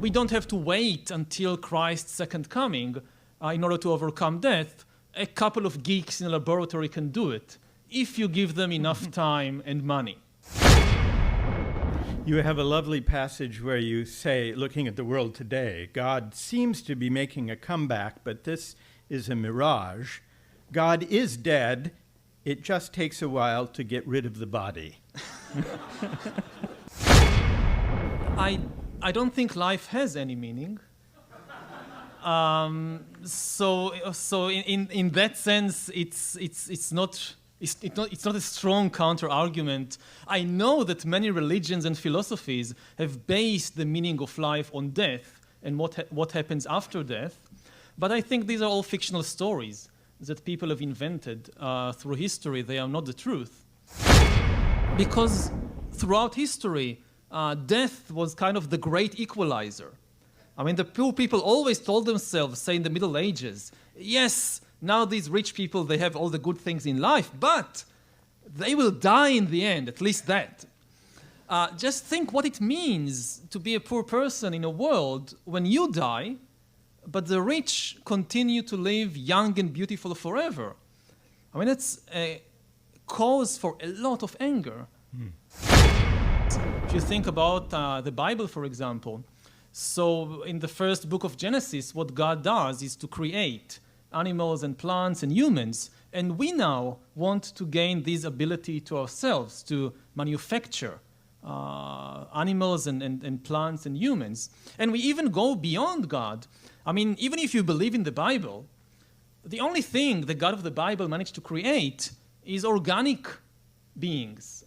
we don't have to wait until Christ's second coming in order to overcome death. A couple of geeks in a laboratory can do it if you give them enough time and money. You have a lovely passage where you say, looking at the world today, God seems to be making a comeback, but this is a mirage. God is dead. It just takes a while to get rid of the body. I don't think life has any meaning. So in that sense, it's not a strong counter-argument. I know that many religions and philosophies have based the meaning of life on death and what happens after death, but I think these are all fictional stories that people have invented through history. They are not the truth. Because throughout history, death was kind of the great equalizer. I mean, the poor people always told themselves, say in the Middle Ages, yes, now these rich people, they have all the good things in life, but they will die in the end, at least that. Just think what it means to be a poor person in a world when you die, but the rich continue to live young and beautiful forever. I mean, it's a cause for a lot of anger. If you think about the Bible, for example, so in the first book of Genesis, what God does is to create animals and plants and humans, and we now want to gain this ability to ourselves to manufacture animals and plants and humans. And we even go beyond God. I mean, even if you believe in the Bible, the only thing the God of the Bible managed to create is organic beings.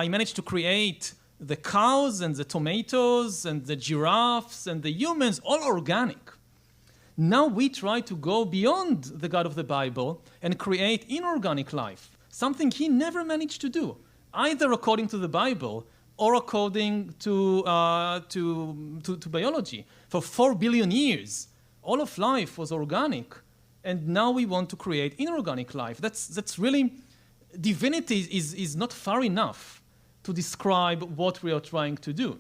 He managed to create the cows and the tomatoes and the giraffes and the humans, all organic. Now we try to go beyond the God of the Bible and create inorganic life, something he never managed to do, either according to the Bible or according to biology. For 4 billion years, all of life was organic, and now we want to create inorganic life. That's really, divinity is not far enough to describe what we are trying to do.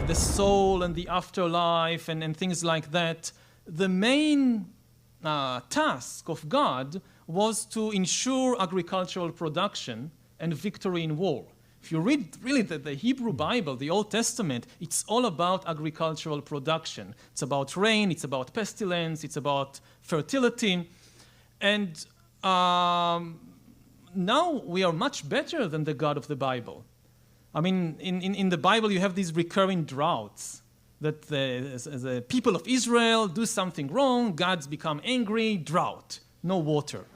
The soul and the afterlife and things like that, the main task of God was to ensure agricultural production and victory in war. If you read really the Hebrew Bible, the Old Testament, it's all about agricultural production. It's about rain, it's about pestilence, it's about fertility. And now we are much better than the God of the Bible. I mean, in the Bible, you have these recurring droughts that the people of Israel do something wrong, God's become angry, drought, no water.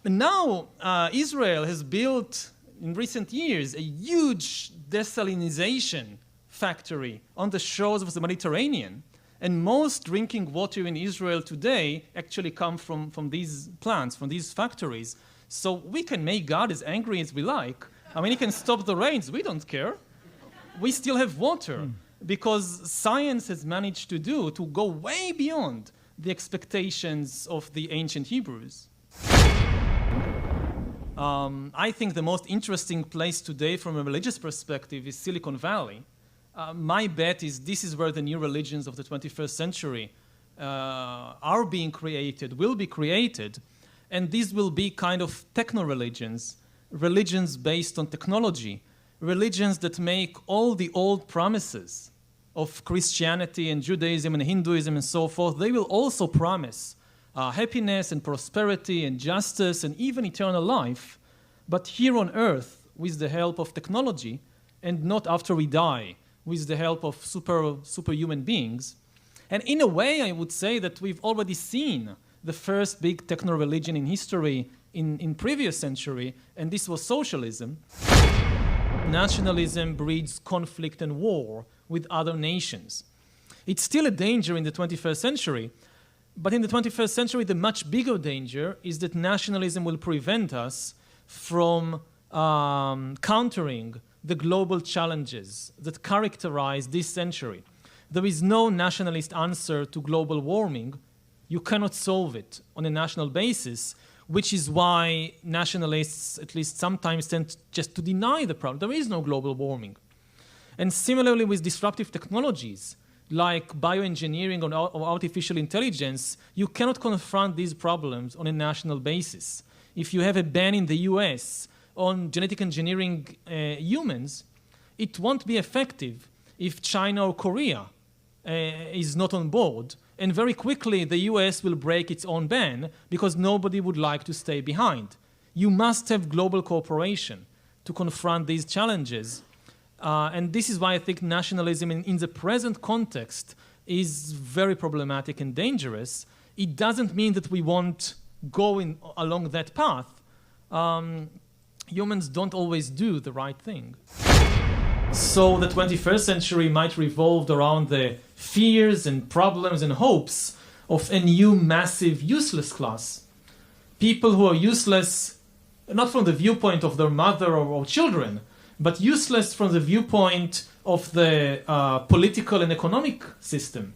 And now Israel has built, in recent years, a huge desalinization factory on the shores of the Mediterranean. And most drinking water in Israel today actually come from these plants, from these factories. So we can make God as angry as we like. I mean, he can stop the rains. We don't care. We still have water because science has managed to go way beyond the expectations of the ancient Hebrews. I think the most interesting place today from a religious perspective is Silicon Valley. My bet is this is where the new religions of the 21st century are being created, will be created, and these will be kind of techno-religions, religions based on technology, religions that make all the old promises of Christianity and Judaism and Hinduism and so forth. They will also promise happiness and prosperity and justice and even eternal life, but here on earth with the help of technology and not after we die, with the help of superhuman beings. And in a way, I would say that we've already seen the first big techno-religion in history in previous century, and this was socialism. Nationalism breeds conflict and war with other nations. It's still a danger in the 21st century, but in the 21st century, the much bigger danger is that nationalism will prevent us from countering the global challenges that characterize this century. There is no nationalist answer to global warming. You cannot solve it on a national basis, which is why nationalists, at least sometimes, tend just to deny the problem. There is no global warming. And similarly with disruptive technologies, like bioengineering or artificial intelligence, you cannot confront these problems on a national basis. If you have a ban in the US on genetic engineering humans, it won't be effective if China or Korea is not on board. And very quickly, the US will break its own ban because nobody would like to stay behind. You must have global cooperation to confront these challenges. And this is why I think nationalism in the present context is very problematic and dangerous. It doesn't mean that we won't go along that path. Humans don't always do the right thing. So the 21st century might revolve around the fears and problems and hopes of a new massive useless class. People who are useless not from the viewpoint of their mother or children, but useless from the viewpoint of the political and economic system.